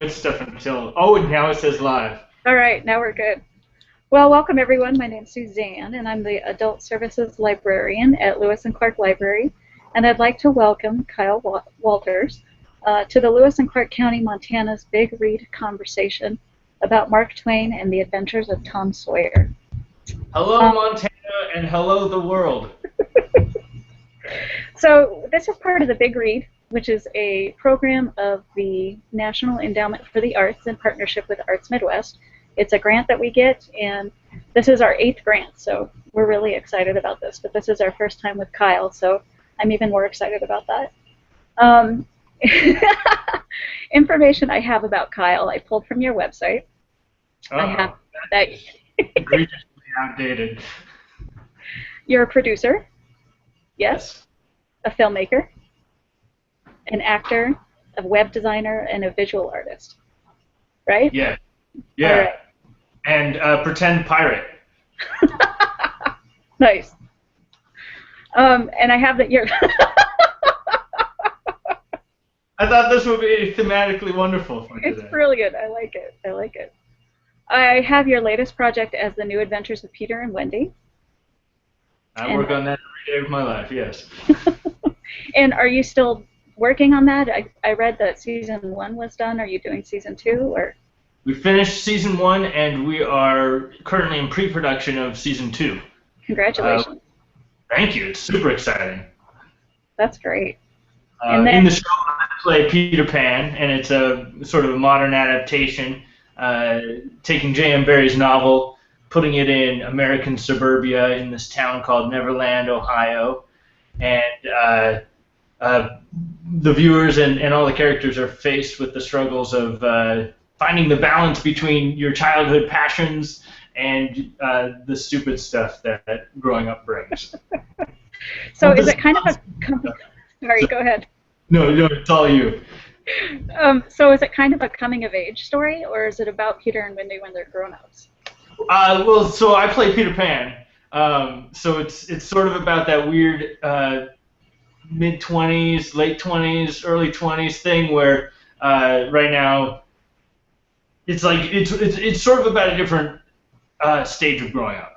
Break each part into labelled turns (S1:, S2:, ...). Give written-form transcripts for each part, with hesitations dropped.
S1: It's stuff until. Oh, and now it says live.
S2: All right, now we're good. Well, welcome everyone. My name's Suzanne, and I'm the Adult Services Librarian at Lewis and Clark Library. And I'd like to welcome Kyle Walters to the Lewis and Clark County, Montana's Big Read conversation about Mark Twain and the Adventures of Tom Sawyer.
S1: Hello, Montana, and hello, the world.
S2: So this is part of the Big Read, which is a program of the National Endowment for the Arts in partnership with Arts Midwest. It's a grant that we get, and this is our 8th grant, so we're really excited about this. But this is our first time with Kyle, so I'm even more excited about that. Information I have about Kyle, I pulled from your website. I have that.
S1: Egregiously outdated.
S2: You're a producer, yes, a filmmaker, an actor, a web designer, and a visual artist, right?
S1: Yeah. Yeah.
S2: Right.
S1: And pretend pirate.
S2: Nice. And I have that you're.
S1: I thought this would be thematically wonderful for today.
S2: It's really good. I like it. I like it. I have your latest project as the New Adventures of Peter and Wendy.
S1: I work on that every day of my life, yes.
S2: And are you still working on that? I read that season 1 was done. Are you doing season 2 or?
S1: We finished season 1, and we are currently in pre-production of season 2.
S2: Congratulations.
S1: Thank you. It's super exciting.
S2: That's great.
S1: And then, in the show, I play Peter Pan, and it's a sort of a modern adaptation, taking J.M. Barrie's novel, putting it in American suburbia in this town called Neverland, Ohio, and the viewers and all the characters are faced with the struggles of finding the balance between your childhood passions and the stupid stuff that growing up brings.
S2: So is it kind of a... Sorry, go ahead.
S1: No, it's all you.
S2: So is it kind of a coming-of-age story, or is it about Peter and Wendy when they're grown-ups?
S1: Well, so I play Peter Pan. So it's sort of about that weird mid-20s, late 20s, early 20s thing where right now it's like it's sort of about a different stage of growing up.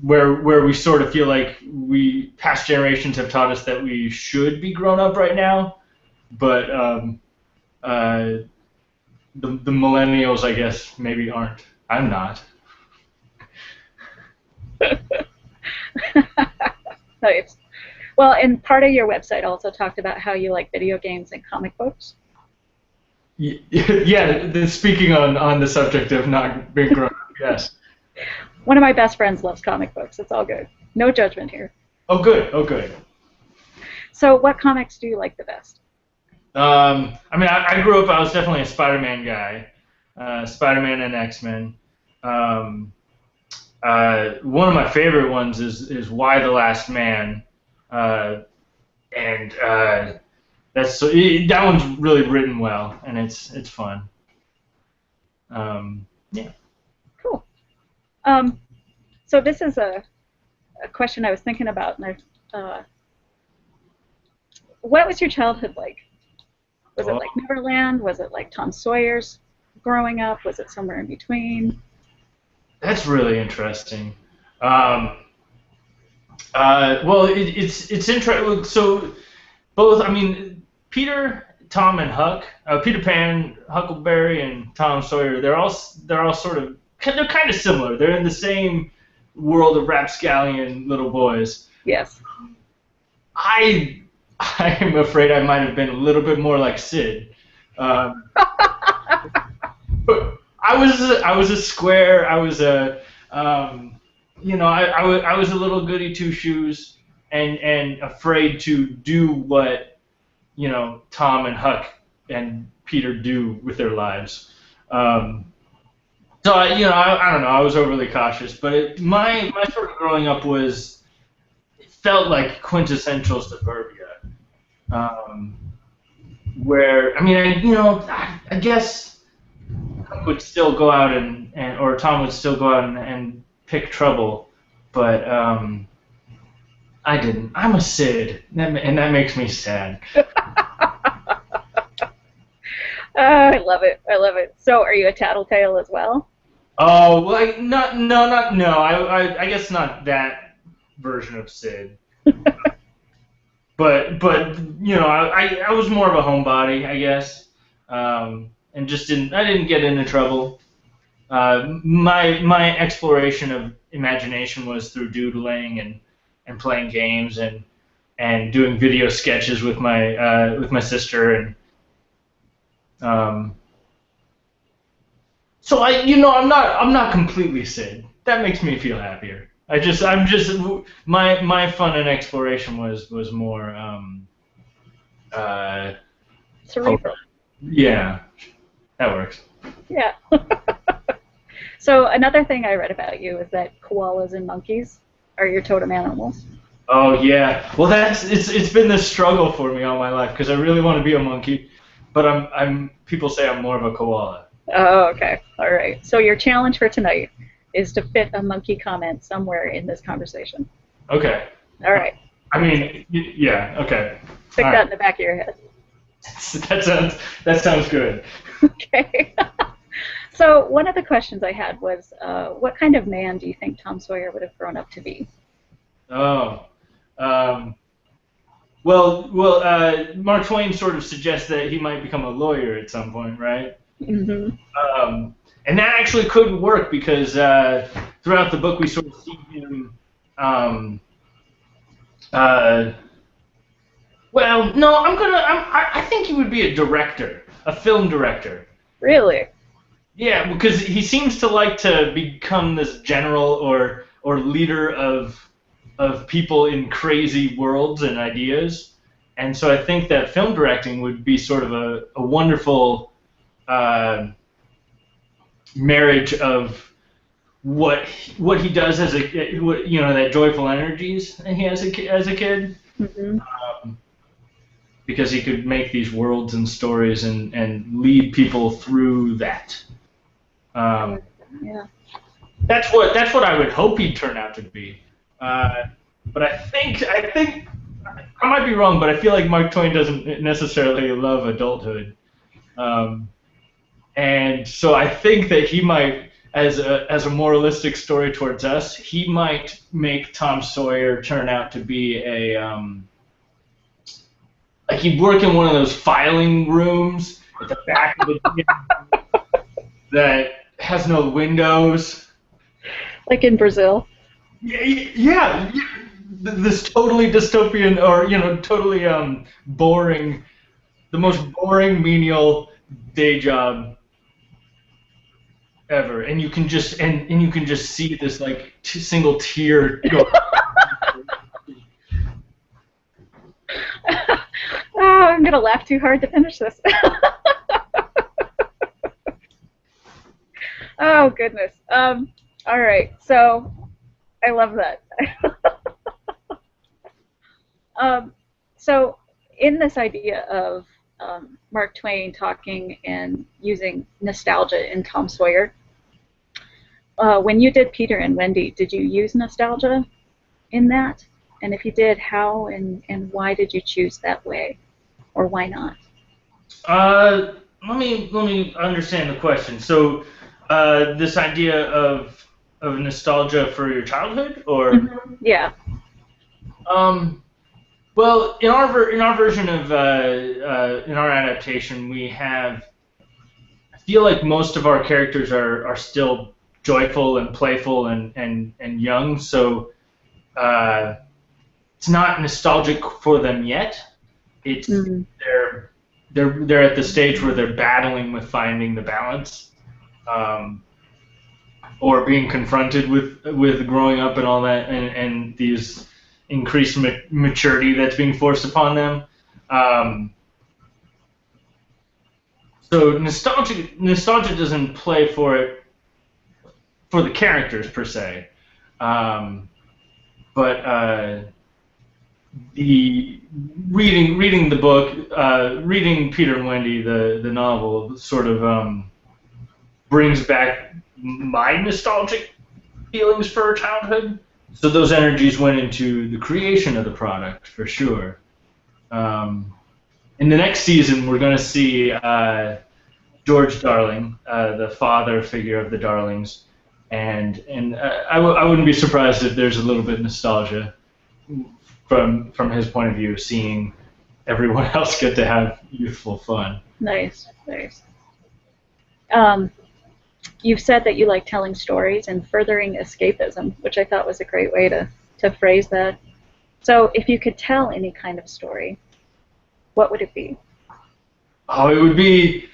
S1: Where we sort of feel like past generations have taught us that we should be grown up right now, but the millennials, I guess, maybe aren't. I'm not.
S2: Nice. Well, and part of your website also talked about how you like video games and comic books.
S1: Yeah, speaking on the subject of not being grown up, yes.
S2: One of my best friends loves comic books. It's all good. No judgment here.
S1: Oh, good. Oh, good.
S2: So what comics do you like the best?
S1: I mean, I grew up, I was definitely a Spider-Man guy. Spider-Man and X-Men. One of my favorite ones is Why the Last Man. That one's really written well, and it's fun. Yeah.
S2: Cool. So this is a question I was thinking about, and what was your childhood like? Was it like Neverland? Was it like Tom Sawyer's growing up? Was it somewhere in between?
S1: That's really interesting. Well, it's interesting. So both, I mean, Peter, Tom, and Huck, Peter Pan, Huckleberry, and Tom Sawyer. They're all sort of they're kind of similar. They're in the same world of rapscallion little boys.
S2: Yes.
S1: I am afraid I might have been a little bit more like Sid. But I was a square. I was a I was a little goody two shoes and afraid to do what Tom and Huck and Peter do with their lives. So I don't know. I was overly cautious, but my sort of growing up it felt like quintessential suburbia. Where I mean, I guess Huck would still go out or Tom would still go out and pick trouble, but I didn't. I'm a Sid, and that makes me sad.
S2: I love it. I love it. So, are you a tattletale as well?
S1: Oh, well, no. I guess not that version of Sid. But I was more of a homebody, I guess, and just didn't get into trouble. My exploration of imagination was through doodling and playing games and doing video sketches with my sister um, so I'm not completely Sid. That makes me feel happier. I'm just my fun and exploration was more uh,
S2: Cerebral.
S1: yeah, that works.
S2: Yeah. So, another thing I read about you is that koalas and monkeys are your totem animals.
S1: Oh yeah. Well, it's been this struggle for me all my life because I really want to be a monkey, but I'm people say I'm more of a koala.
S2: Oh, okay. All right. So, your challenge for tonight is to fit a monkey comment somewhere in this conversation.
S1: Okay.
S2: All right.
S1: I mean, yeah. Okay.
S2: Stick
S1: All
S2: that
S1: right.
S2: in the back of your head.
S1: That sounds good.
S2: Okay. So, one of the questions I had was, what kind of man do you think Tom Sawyer would have grown up to be?
S1: Oh. Um, Mark Twain sort of suggests that he might become a lawyer at some point, right?
S2: Mm-hmm.
S1: And that actually could work because throughout the book we sort of see him. Uh, well, no, I think he would be a director, a film director.
S2: Really?
S1: Yeah, because he seems to like to become this general or leader of people in crazy worlds and ideas, and so I think that film directing would be sort of a wonderful uh, marriage of what he does as that joyful energies that he has as a kid,
S2: Mm-hmm.
S1: because he could make these worlds and stories and lead people through that. Um,
S2: Yeah.
S1: that's what I would hope he'd turn out to be. Uh, but I think I might be wrong, but I feel like Mark Twain doesn't necessarily love adulthood. Um, And so I think that he might, as a moralistic story towards us, he might make Tom Sawyer turn out to be like he'd work in one of those filing rooms at the back of the gym that has no windows.
S2: Like in Brazil?
S1: Yeah. This totally dystopian or totally boring, the most boring menial day job ever, and you can just and you can just see this like single tear go.
S2: Oh, I'm gonna laugh too hard to finish this. Oh goodness. All right. So I love that. um, so in this idea of Mark Twain talking and using nostalgia in Tom Sawyer, when you did Peter and Wendy, did you use nostalgia in that? And if you did, how and why did you choose that way, or why not?
S1: Let me understand the question. So, this idea of nostalgia for your childhood, or
S2: Mhm. Yeah.
S1: um, well, in our version of in our adaptation, we have. I feel like most of our characters are still joyful and playful and young, so uh, it's not nostalgic for them yet. It's
S2: Mm.
S1: they're they're at the stage where they're battling with finding the balance, um, or being confronted with growing up and all that, and these increased maturity that's being forced upon them. Um, so nostalgia doesn't play for the characters per se, um, but the reading the book, reading Peter and Wendy, the novel, sort of brings back my nostalgic feelings for childhood. So those energies went into the creation of the product for sure. In the next season, we're going to see George Darling, the father figure of the Darlings, and I wouldn't be surprised if there's a little bit of nostalgia from his point of view, seeing everyone else get to have youthful fun.
S2: Nice, nice. You've said that you like telling stories and furthering escapism, which I thought was a great way to phrase that. So if you could tell any kind of story, what would it be?
S1: Oh, it would be.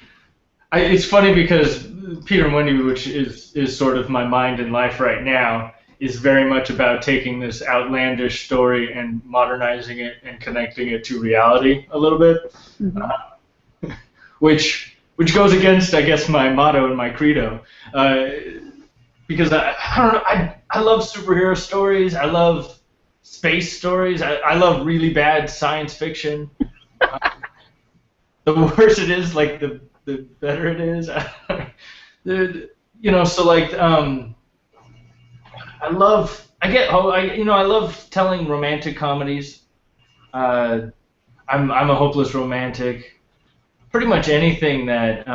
S1: It's funny because Peter and Wendy, which is sort of my mind and life right now, is very much about taking this outlandish story and modernizing it and connecting it to reality a little bit, which goes against, I guess, my motto and my credo, because I love superhero stories, I love space stories, I love really bad science fiction. The worse it is, like the better it is. So like I love telling romantic comedies. I'm a hopeless romantic. Pretty much anything that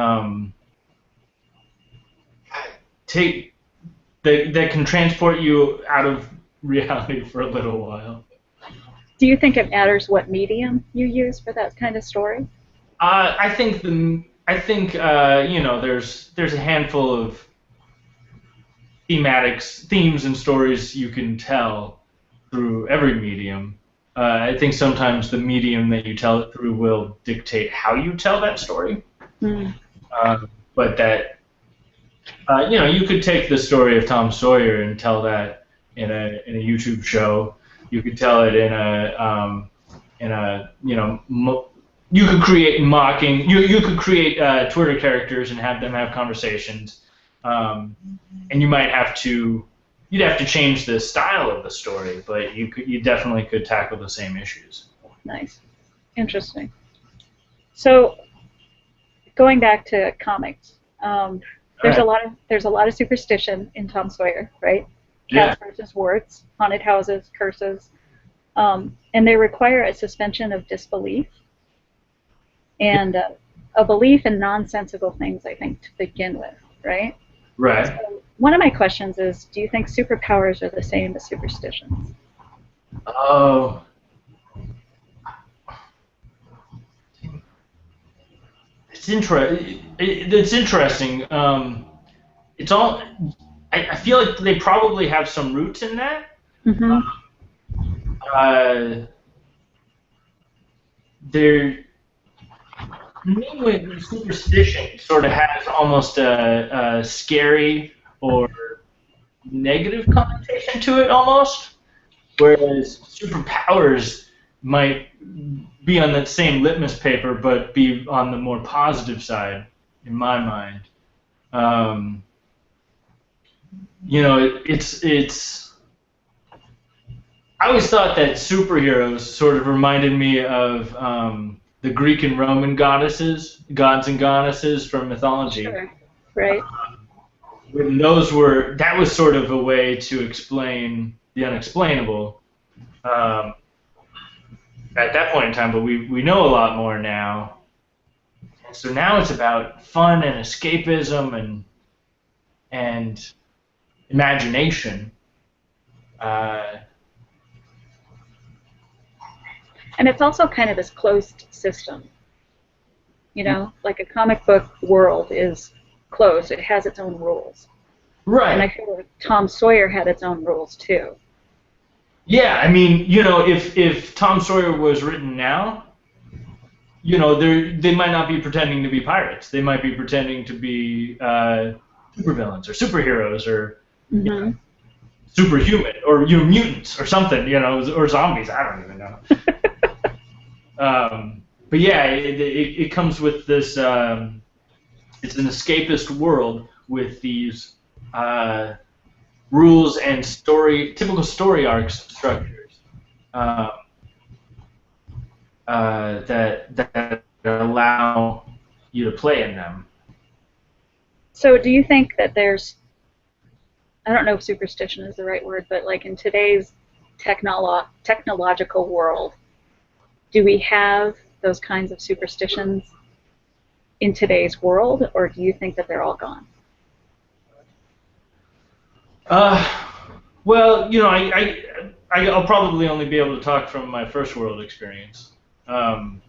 S1: that can transport you out of reality for a little while.
S2: Do you think it matters what medium you use for that kind of story?
S1: I think there's a handful of themes and stories you can tell through every medium. I think sometimes the medium that you tell it through will dictate how you tell that story. But that, you could take the story of Tom Sawyer and tell that in a YouTube show. You could tell it you could create mocking. You could create Twitter characters and have them have conversations. And you'd have to change the style of the story, but you definitely could tackle the same issues.
S2: Nice, interesting. So, going back to comics, there's a lot of superstition in Tom Sawyer, right? Cats versus warts, haunted houses, curses, and they require a suspension of disbelief and a belief in nonsensical things, I think, to begin with, right?
S1: Right.
S2: So one of my questions is, do you think superpowers are the same as superstitions?
S1: Oh. It's interesting. It's all. I feel like they probably have some roots in that. They're. Me with superstition sort of has almost a scary or negative connotation to it almost, whereas superpowers might be on that same litmus paper but be on the more positive side in my mind. It's I always thought that superheroes sort of reminded me of the Greek and Roman gods and goddesses from mythology.
S2: Sure. Right.
S1: When that was sort of a way to explain the unexplainable at that point in time, but we know a lot more now. And so now it's about fun and escapism and imagination.
S2: And it's also kind of this closed system. Like a comic book world is closed. It has its own rules.
S1: Right.
S2: And I feel like Tom Sawyer had its own rules, too.
S1: Yeah, I mean, if Tom Sawyer was written now, they might not be pretending to be pirates. They might be pretending to be supervillains or superheroes or superhuman or mutants or something, or zombies. I don't even know. But yeah, it comes with this. It's an escapist world with these rules and typical story arc structures that allow you to play in them.
S2: So, do you think that I don't know if superstition is the right word, but like in today's technological world, do we have those kinds of superstitions in today's world, or do you think that they're all gone?
S1: Well, I'll probably only be able to talk from my first world experience. Um,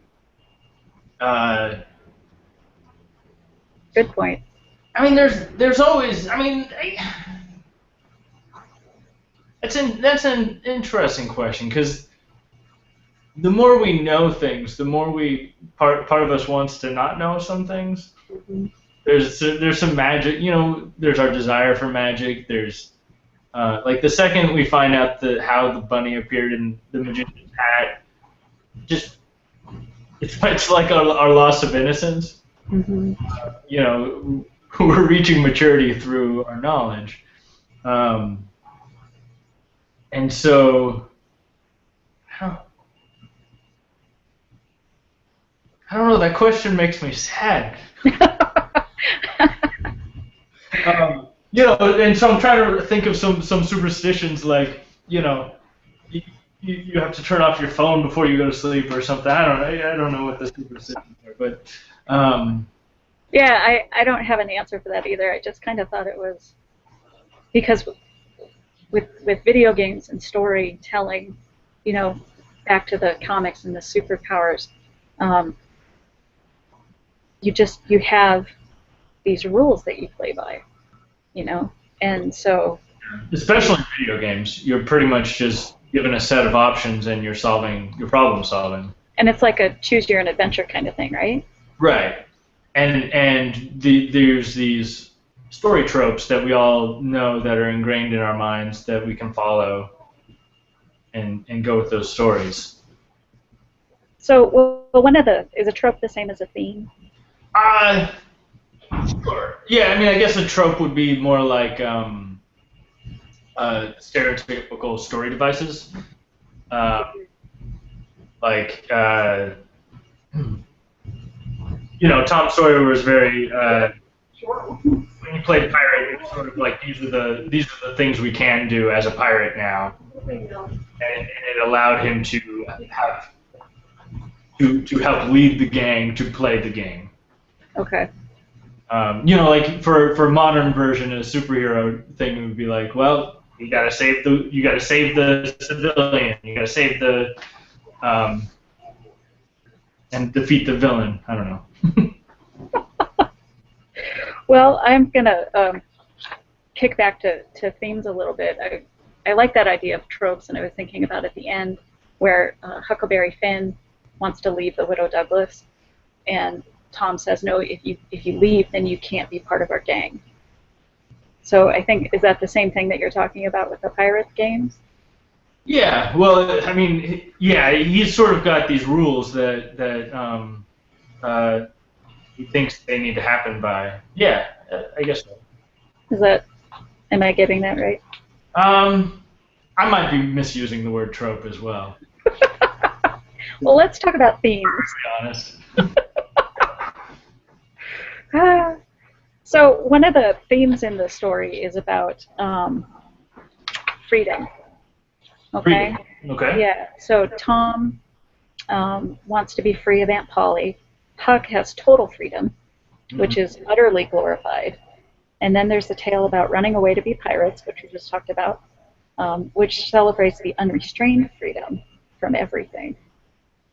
S1: uh,
S2: Good point.
S1: I mean, there's always. I mean, that's an interesting question because the more we know things, the more part of us wants to not know some things.
S2: Mm-hmm.
S1: There's some magic. There's our desire for magic. There's like the second we find out how the bunny appeared in the magician's hat, just it's like our loss of innocence.
S2: Mm-hmm.
S1: We're reaching maturity through our knowledge, and so I don't know. That question makes me sad. And so I'm trying to think of some superstitions like, you have to turn off your phone before you go to sleep or something. I don't know what the superstitions are, but
S2: yeah, I don't have an answer for that either. I just kind of thought it was because with video games and storytelling, back to the comics and the superpowers, you have these rules that you play by, and so.
S1: Especially in video games, you're pretty much just given a set of options and you're problem solving.
S2: And it's like a choose your own adventure kind of thing, right?
S1: Right. And there's these story tropes that we all know that are ingrained in our minds that we can follow and go with those stories.
S2: So, is a trope the same as a theme?
S1: Sure. Yeah, I mean, I guess a trope would be more like stereotypical story devices. Tom Sawyer was very. When you played pirate, it's sort of like these are the things we can do as a pirate now, and it allowed him to have to help lead the gang to play the game.
S2: Okay.
S1: Like for modern version, a superhero thing would be like, well, you gotta save the civilian, you gotta save the and defeat the villain. I don't know.
S2: Well, I'm gonna kick back to themes a little bit. I like that idea of tropes, and I was thinking about at the end where Huckleberry Finn wants to leave the Widow Douglas, and Tom says, no, if you leave, then you can't be part of our gang. So I think, is that the same thing that you're talking about with the pirate games?
S1: Yeah, well, I mean, yeah, he's sort of got these rules that he thinks they need to happen by. Yeah, I guess so.
S2: Am I getting that right?
S1: I might be misusing the word trope as well.
S2: Well, let's talk about themes.
S1: To be honest.
S2: So one of the themes in the story is about freedom. Okay.
S1: Freedom. Okay.
S2: Yeah. So Tom wants to be free of Aunt Polly. Huck has total freedom, which is utterly glorified. And then there's the tale about running away to be pirates, which we just talked about, which celebrates the unrestrained freedom from everything.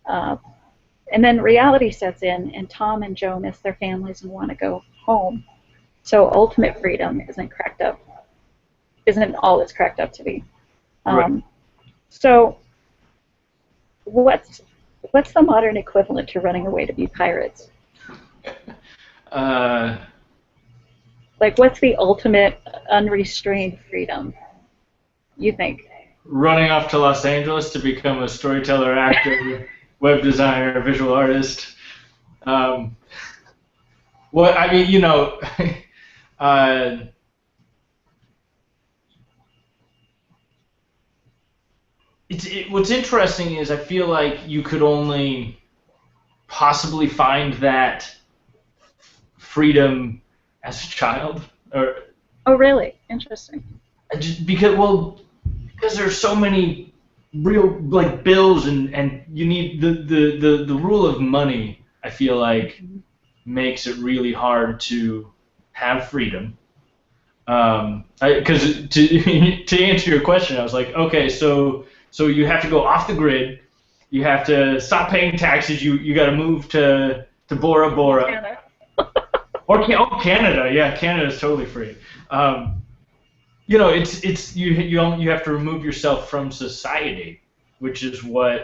S2: And then reality sets in, and Tom and Joe miss their families and want to go home. So ultimate freedom isn't all it's cracked up to be.
S1: Right.
S2: So what's the modern equivalent to running away to be pirates? Like, what's the ultimate unrestrained freedom, you think?
S1: Running off to Los Angeles to become a storyteller, actor, web designer, visual artist. Well, I mean, what's interesting is I feel like you could only possibly find that freedom as a child.
S2: Oh, really? Interesting.
S1: Because there's so many real bills and you need the rule of money. I feel like makes it really hard to have freedom. Because to answer your question, I was like, okay, so you have to go off the grid. You have to stop paying taxes. You got to move to Bora Bora.
S2: Canada.
S1: Oh, Canada. Yeah, Canada's totally free. You know, it's you have to remove yourself from society, which is what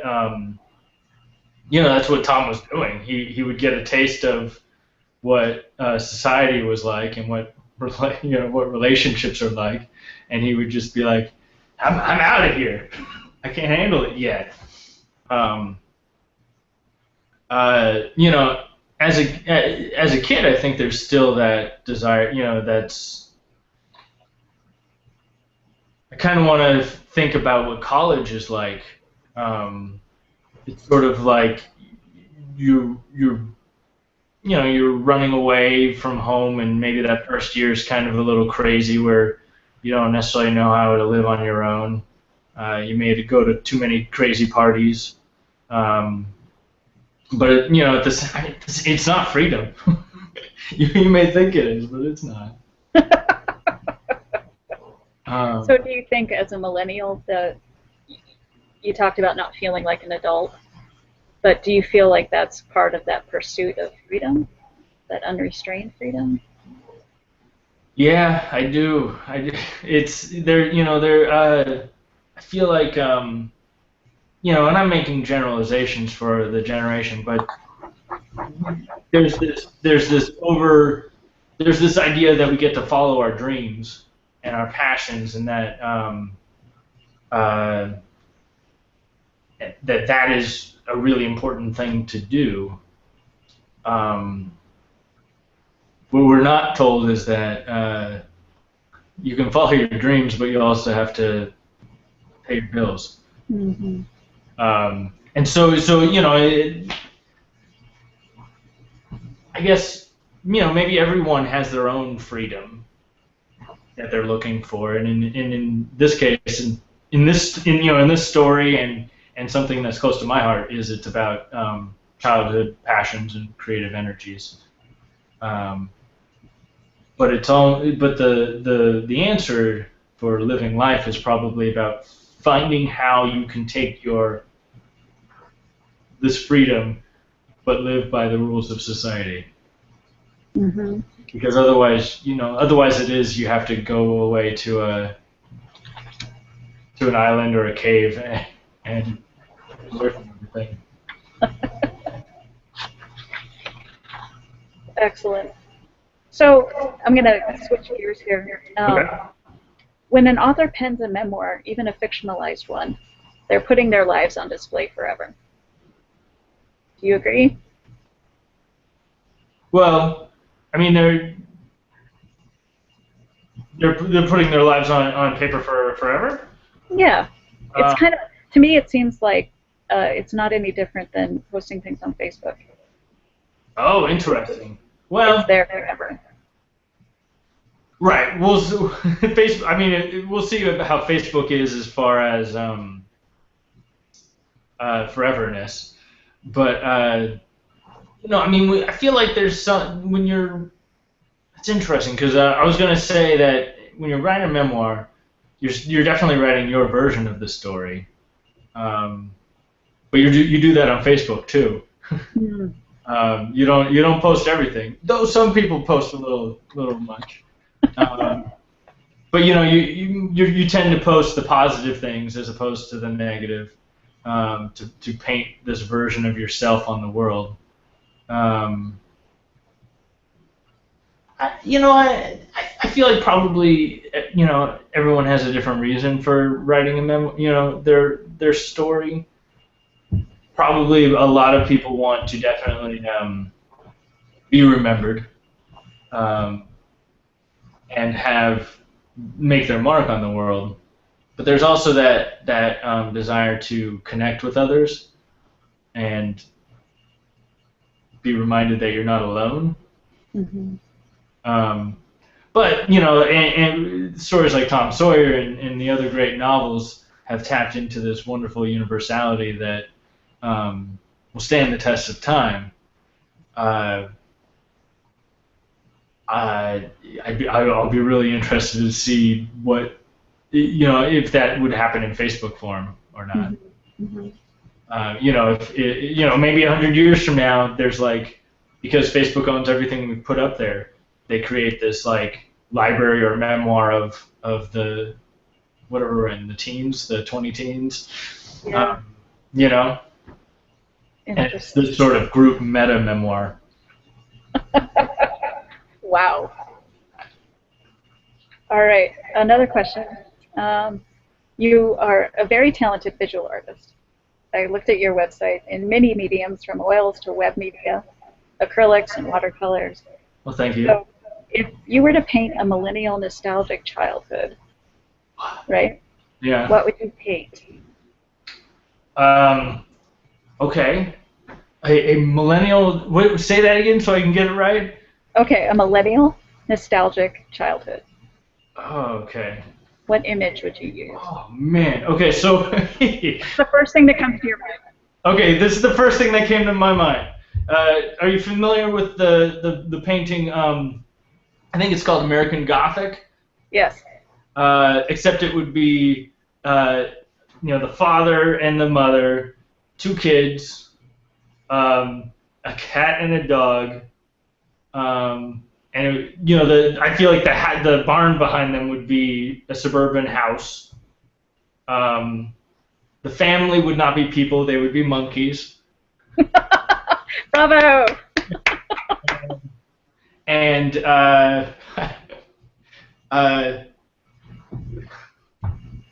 S1: you know, that's what Tom was doing. He would get a taste of what society was like and what you know what relationships are like, and he would just be like, I'm out of here. I can't handle it yet. Um, you know, as a kid, I think there's still that desire. You know, that's I kind of want to think about what college is like. It's sort of like you're you know you're running away from home, and maybe that first year is kind of a little crazy where you don't necessarily know how to live on your own. You may go to too many crazy parties, um, but you know it's not freedom. You may think it is, but it's not.
S2: So do you think as a millennial that you talked about not feeling like an adult, but do you feel like that's part of that pursuit of freedom, that unrestrained freedom?
S1: Yeah, I do. It's there. You know, there. I feel like you know, and I'm making generalizations for the generation, but there's this idea that we get to follow our dreams and our passions, and that uh, that is a really important thing to do. Um, what we're not told is that you can follow your dreams, but you also have to pay your bills.
S2: Mm-hmm.
S1: And so you know, I guess you know maybe everyone has their own freedom that they're looking for, and in this case, in this story, and something that's close to my heart is it's about childhood passions and creative energies. Um, but the answer for living life is probably about finding how you can take your this freedom but live by the rules of society.
S2: Mm-hmm.
S1: Because otherwise, you know, otherwise it is you have to go away to an island or a cave and away from everything.
S2: Excellent. So I'm going to switch gears here.
S1: Okay.
S2: When an author pens a memoir, even a fictionalized one, they're putting their lives on display forever. Do you agree?
S1: Well, I mean they're putting their lives on paper for forever.
S2: Yeah. It's
S1: Uh,
S2: kind of, to me, it seems like it's not any different than posting things on Facebook.
S1: oh, interesting.
S2: It's
S1: Well,
S2: there forever.
S1: right. We'll Facebook. I mean, we'll see how Facebook is as far as foreverness, but you know, I mean, I feel like there's some when you're. It's interesting because I was going to say that when you're writing a memoir, you're definitely writing your version of the story, um, but you do that on Facebook too.
S2: Mm.
S1: You don't post everything, though some people post a little much. Um, but you know you tend to post the positive things as opposed to the negative, to paint this version of yourself on the world. Um, I feel like probably you know everyone has a different reason for writing a you know their story. Probably a lot of people want to definitely be remembered, um, and make their mark on the world. But there's also that desire to connect with others and be reminded that you're not alone.
S2: Mm-hmm.
S1: Um, but you know, and stories like Tom Sawyer and the other great novels have tapped into this wonderful universality that will stand the test of time. Uh, I'll be really interested to see what, if that would happen in Facebook form or not.
S2: Mm-hmm.
S1: If maybe 100 years from now, there's like, because Facebook owns everything we put up there, they create this like library or memoir of the whatever we're in, the teens, the 20 teens,
S2: Yeah.
S1: you know, and it's this sort of group meta memoir.
S2: Wow. All right, another question. You are a very talented visual artist. I looked at your website in many mediums, from oils to web media, acrylics and watercolors.
S1: Well, thank you.
S2: So if you were to paint a millennial nostalgic childhood, right?
S1: Yeah.
S2: What would you paint?
S1: Okay. A millennial. Wait, say that again so I can get it right.
S2: Okay, a millennial nostalgic childhood.
S1: Oh, okay.
S2: What image would you use?
S1: Oh man. Okay, so.
S2: The first thing that comes to your mind.
S1: Okay, this is the first thing that came to my mind. Are you familiar with the painting? I think it's called American Gothic.
S2: Yes.
S1: Except it would be, the father and the mother, two kids, a cat and a dog, and I feel like the barn behind them would be a suburban house. The family would not be people; they would be monkeys.
S2: Bravo!
S1: And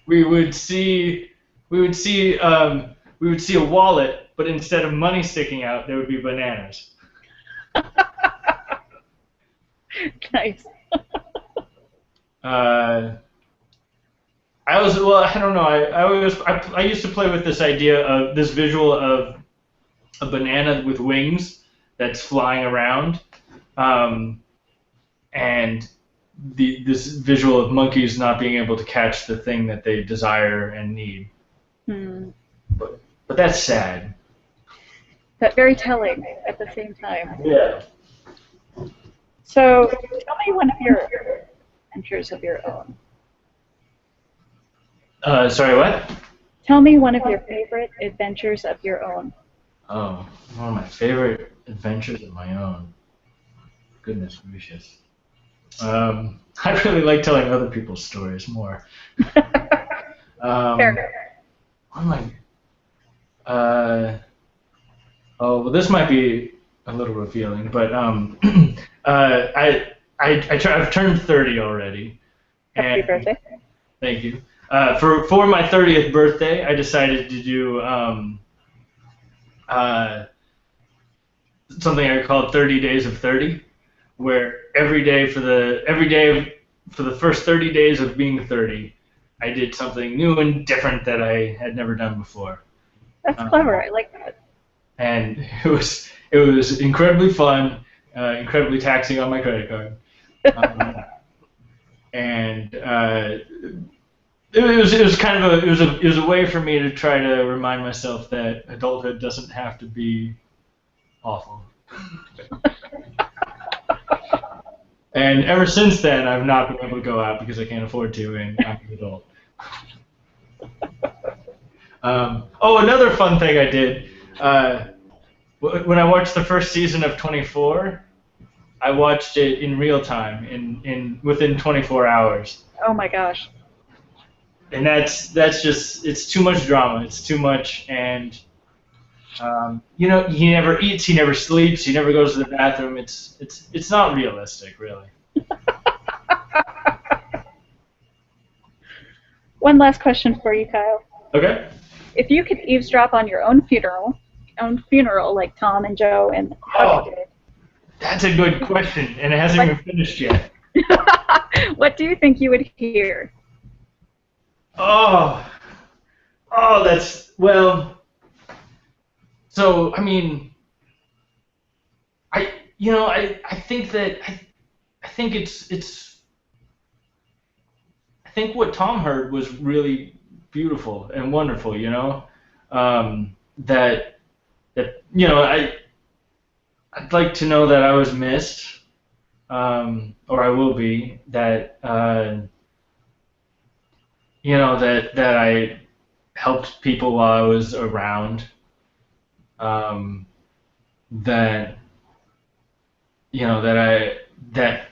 S1: we would see a wallet, but instead of money sticking out, there would be bananas.
S2: Nice.
S1: I don't know. I used to play with this idea of this visual of a banana with wings that's flying around, and this visual of monkeys not being able to catch the thing that they desire and need. But that's sad.
S2: But very telling at the same time.
S1: Yeah.
S2: So tell me one of your adventures of your own.
S1: Sorry, what?
S2: Tell me one of your favorite adventures of your own.
S1: Oh, one of my favorite adventures of my own. Goodness gracious. I really like telling other people's stories more.
S2: Fair.
S1: One of my, this might be a little revealing, but I've turned 30 already.
S2: Happy birthday.
S1: Thank you. For my 30th birthday, I decided to do something I called 30 Days of 30, where every day for the first 30 days of being 30, I did something new and different that I had never done before.
S2: That's clever. I like that.
S1: And it was incredibly fun, incredibly taxing on my credit card, and it was a way for me to try to remind myself that adulthood doesn't have to be awful. And ever since then, I've not been able to go out because I can't afford to, and I'm an adult. Another fun thing I did. When I watched the first season of 24, I watched it in real time, within 24 hours.
S2: Oh my gosh.
S1: And that's just, it's too much drama. It's too much, and he never eats, he never sleeps, he never goes to the bathroom. It's not realistic, really.
S2: One last question for you, Kyle.
S1: Okay.
S2: If you could eavesdrop on your own funeral like Tom and Joe and Huckleberry did.
S1: That's a good question, and it hasn't even finished yet.
S2: What do you think you would hear?
S1: So, I mean, I think that I think what Tom heard was really beautiful and wonderful, I'd like to know that I was missed, or I will be, that that I helped people while I was around. Um, that that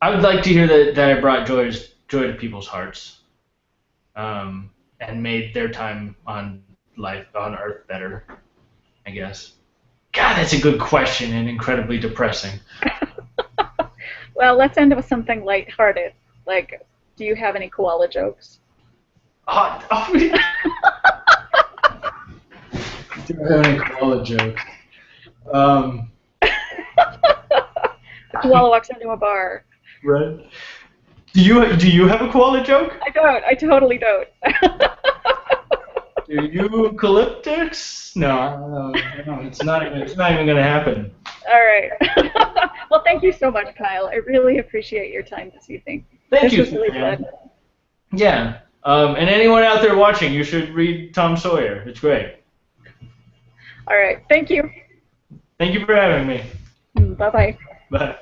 S1: I would like to hear that I brought joy to people's hearts, and made their time on Earth better, I guess. God, that's a good question and incredibly depressing.
S2: Well, let's end with something lighthearted. Like, do you have any koala jokes?
S1: Oh, do I have any koala jokes? Um,
S2: The koala walks into a bar.
S1: right. Do you have a koala joke?
S2: I don't. I totally don't.
S1: Do you eucalyptus? No, it's not even gonna happen.
S2: All right. Well, thank you so much, Kyle. I really appreciate your time this evening.
S1: Thank
S2: This
S1: you,
S2: was really
S1: Suzanne.
S2: fun.
S1: Yeah. And anyone out there watching, you should read Tom Sawyer. It's great.
S2: All right. Thank you.
S1: Thank you for having me.
S2: Bye-bye.
S1: Bye.